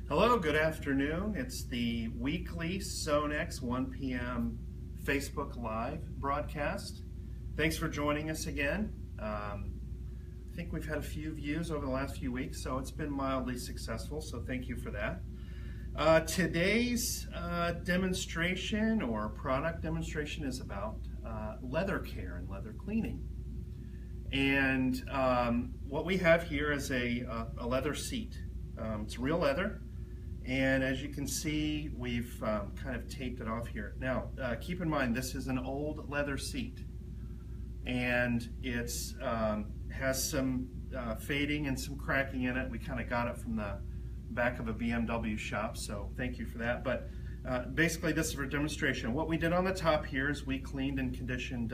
Hello, good afternoon. It's the weekly SONAX 1 p.m. Facebook Live broadcast. Thanks for joining us again. I think we've had a few views over the last few weeks, so it's been mildly successful, so thank you for that. Today's demonstration or product demonstration is about leather care and leather cleaning. And what we have here is a leather seat. It's real leather. And as you can see, we've kind of taped it off here. Now, keep in mind, this is an old leather seat. And it's has some fading and some cracking in it. We kind of got it from the back of a BMW shop, so thank you for that. But basically, this is for demonstration. What we did on the top here is we cleaned and conditioned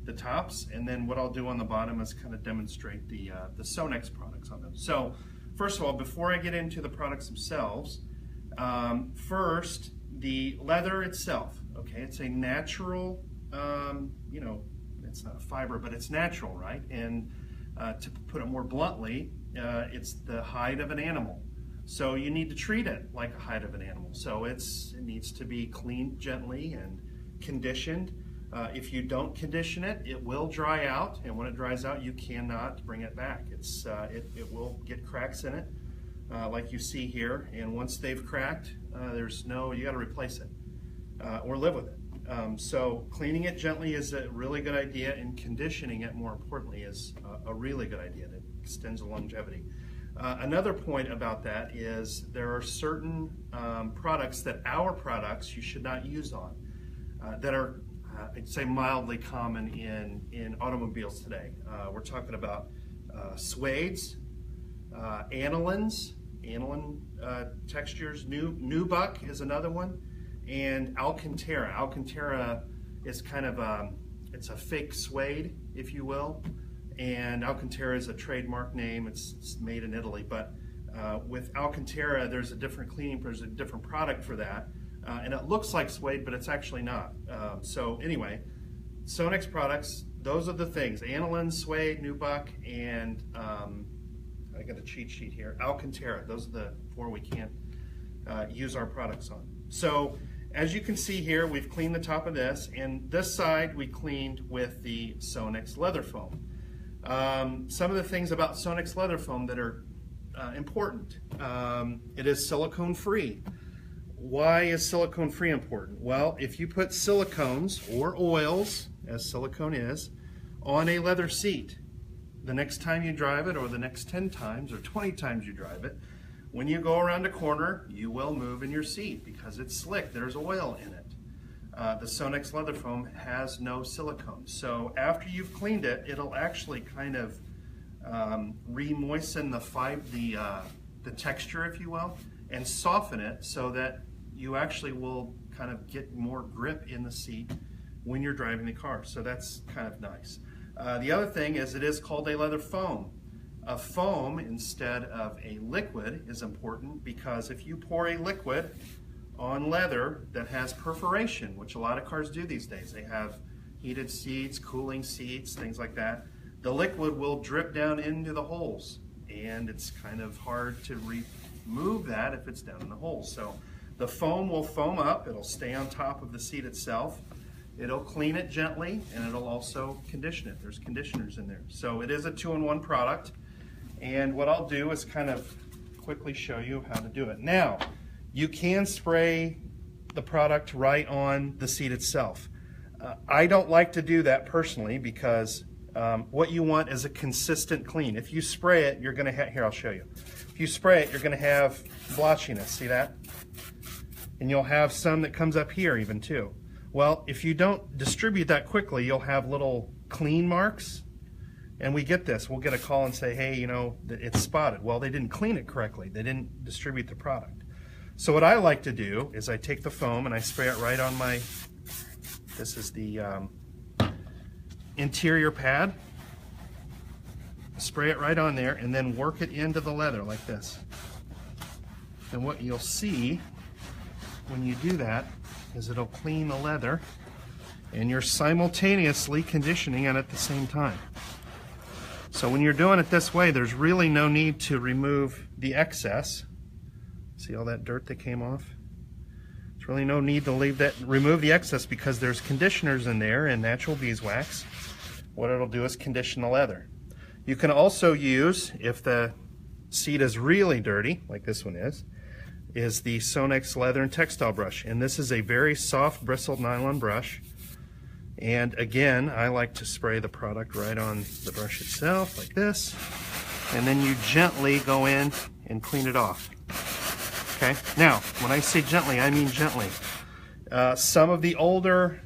the tops. And then what I'll do on the bottom is kind of demonstrate the SONAX products on them. So, first of all, before I get into the products themselves, first, the leather itself, okay, it's a natural, it's not a fiber, but it's natural, right? And to put it more bluntly, it's the hide of an animal. So you need to treat it like a hide of an animal. So it needs to be cleaned gently and conditioned. If you don't condition it, it will dry out, and when it dries out, you cannot bring it back. It will get cracks in it, like you see here, and once they've cracked, you got to replace it or live with it. So cleaning it gently is a really good idea, and conditioning it, more importantly, is a really good idea that extends the longevity. Another point about that is there are certain products that you should not use on that are I'd say mildly common in automobiles today. We're talking about suedes, anilins, aniline textures. Nubuck is another one, and Alcantara. Alcantara is kind of it's a fake suede, if you will, and Alcantara is a trademark name. It's made in Italy, but with Alcantara, there's a different product for that. And it looks like suede, but it's actually not. So anyway, SONAX products, those are the things: aniline, suede, nubuck, and I got a cheat sheet here, Alcantara. Those are the four we can't use our products on. So as you can see here, we've cleaned the top of this, and this side we cleaned with the SONAX Leather Foam. Some of the things about SONAX Leather Foam that are important: it is silicone free. Why is silicone free important? Well, if you put silicones or oils, as silicone is, on a leather seat, the next time you drive it, or the next 10 times or 20 times you drive it, when you go around a corner, you will move in your seat because it's slick. There's oil in it. The SONAX Leather Foam has no silicone. So after you've cleaned it, it'll actually kind of re-moisten the texture, if you will, and soften it so that you actually will kind of get more grip in the seat when you're driving the car. So that's kind of nice. The other thing is it is called a leather foam. A foam instead of a liquid is important because if you pour a liquid on leather that has perforation, which a lot of cars do these days, they have heated seats, cooling seats, things like that, the liquid will drip down into the holes, and it's kind of hard to remove that if it's down in the holes. So the foam will foam up, it'll stay on top of the seat itself, it'll clean it gently, and it'll also condition it. There's conditioners in there. So it is a two-in-one product, and what I'll do is kind of quickly show you how to do it. Now, you can spray the product right on the seat itself. I don't like to do that personally because what you want is a consistent clean. If you spray it, you're going to have, here I'll show you. If you spray it, you're going to have blotchiness, see that? And you'll have some that comes up here even too. Well, if you don't distribute that quickly, you'll have little clean marks. And we get this, we'll get a call and say, hey, it's spotted. Well, they didn't clean it correctly. They didn't distribute the product. So what I like to do is I take the foam and I spray it right on this is the interior pad. Spray it right on there and then work it into the leather like this. And what you'll see when you do that is it'll clean the leather, and you're simultaneously conditioning it at the same time. So when you're doing it this way, there's really no need to remove the excess See all that dirt that came off? There's really no need to remove the excess because there's conditioners in there and natural beeswax. What it'll do is condition the leather. You can also use, if the seat is really dirty, like this one is the SONAX Leather and Textile brush. And this is a very soft bristled nylon brush. And again, I like to spray the product right on the brush itself, like this. And then you gently go in and clean it off. Okay, now, when I say gently, I mean gently. Some of the older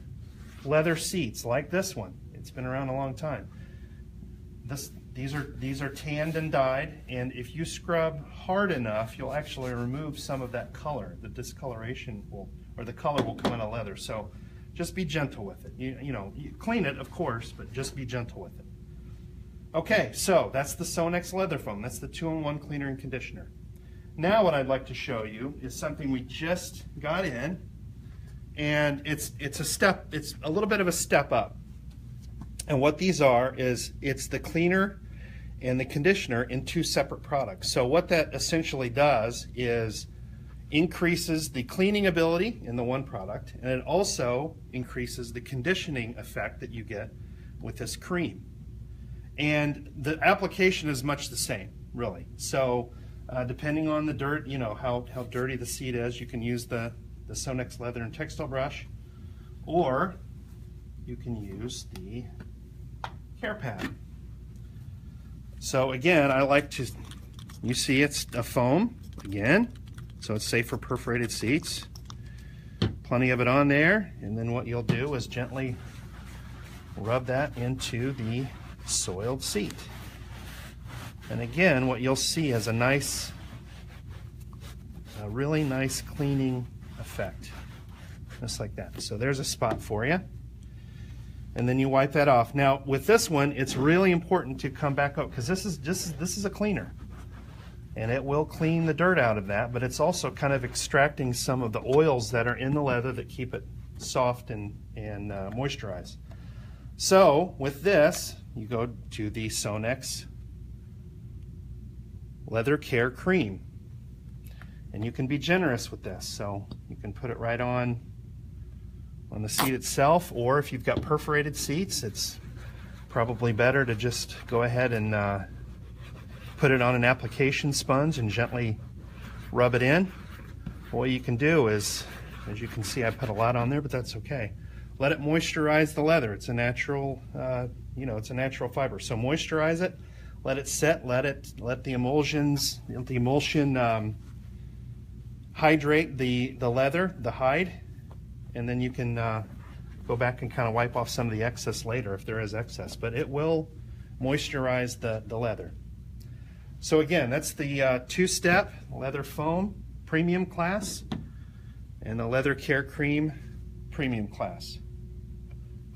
leather seats, like this one, it's been around a long time. These are tanned and dyed, and if you scrub hard enough, you'll actually remove some of that color. The discoloration the color will come in a leather. So just be gentle with it. You clean it, of course, but just be gentle with it. Okay, so that's the SONAX Leather Foam. That's the 2-in-1 cleaner and conditioner. Now what I'd like to show you is something we just got in, and it's a little bit of a step up. And what these are is it's the cleaner and the conditioner in 2 separate products. So what that essentially does is increases the cleaning ability in the one product, and it also increases the conditioning effect that you get with this cream. And the application is much the same, really. So depending on the dirt, how dirty the seat is, you can use the SONAX Leather and Textile brush, or you can use the care pad. So again, I like to, you see it's a foam, again, so it's safe for perforated seats. Plenty of it on there, and then what you'll do is gently rub that into the soiled seat. And again, what you'll see is a really nice cleaning effect, just like that. So there's a spot for you. And then you wipe that off. Now with this one, it's really important to come back up because this is a cleaner, and it will clean the dirt out of that, but it's also kind of extracting some of the oils that are in the leather that keep it soft and moisturized. So with this, you go to the SONAX Leather Care Cream, and you can be generous with this. So you can put it right on the seat itself, or if you've got perforated seats, it's probably better to just go ahead and put it on an application sponge and gently rub it in. What you can do is, as you can see, I put a lot on there, but that's okay. Let it moisturize the leather. It's a natural, it's a natural fiber. So moisturize it, let it set, let the emulsion hydrate the leather, the hide, and then you can go back and kind of wipe off some of the excess later if there is excess, but it will moisturize the leather. So again, that's the 2-step leather foam premium class and the Leather Care Cream premium class.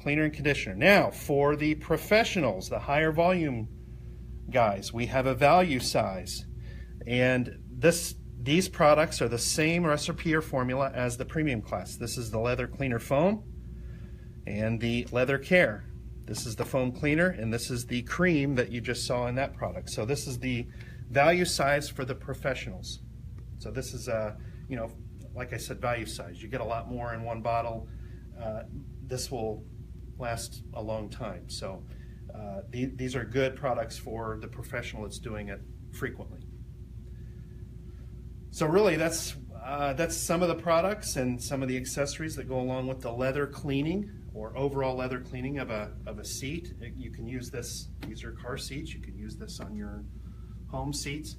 Cleaner and conditioner. Now for the professionals, the higher volume guys, we have a value size, and these products are the same recipe or formula as the premium class. This is the Leather Cleaner Foam and the Leather Care. This is the foam cleaner, and this is the cream that you just saw in that product. So this is the value size for the professionals. So this is like I said, value size. You get a lot more in one bottle. This will last a long time. So these are good products for the professional that's doing it frequently. So really, that's some of the products and some of the accessories that go along with the leather cleaning or overall leather cleaning of a seat. You can use this. These are car seats. You can use this on your home seats.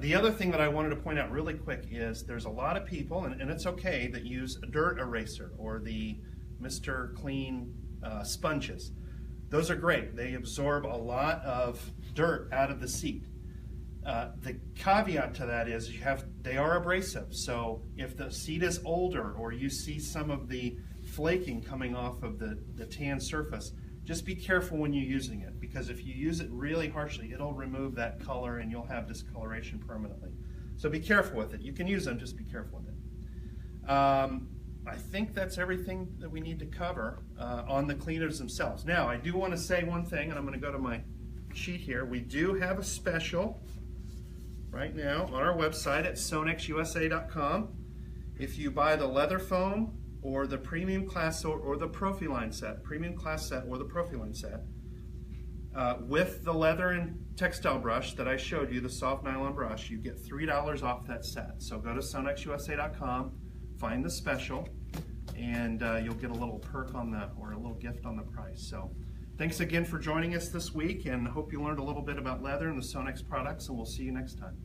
The other thing that I wanted to point out really quick is there's a lot of people, and it's okay, that use a dirt eraser or the Mr. Clean sponges. Those are great. They absorb a lot of dirt out of the seat. The caveat to that is they are abrasive, so if the seat is older or you see some of the flaking coming off of the tan surface, just be careful when you're using it, because if you use it really harshly, it'll remove that color and you'll have discoloration permanently. So be careful with it. You can use them, just be careful with it. I think that's everything that we need to cover on the cleaners themselves. Now, I do want to say one thing, and I'm going to go to my sheet here. We do have a special right now on our website at sonaxusa.com. If you buy the leather foam or the premium class or the Profiline set, premium class set or the Profiline set, with the leather and textile brush that I showed you, the soft nylon brush, you get $3 off that set. So go to sonaxusa.com, find the special, and you'll get a little perk on the, or a little gift on the price. So thanks again for joining us this week, and hope you learned a little bit about leather and the SONAX products, and we'll see you next time.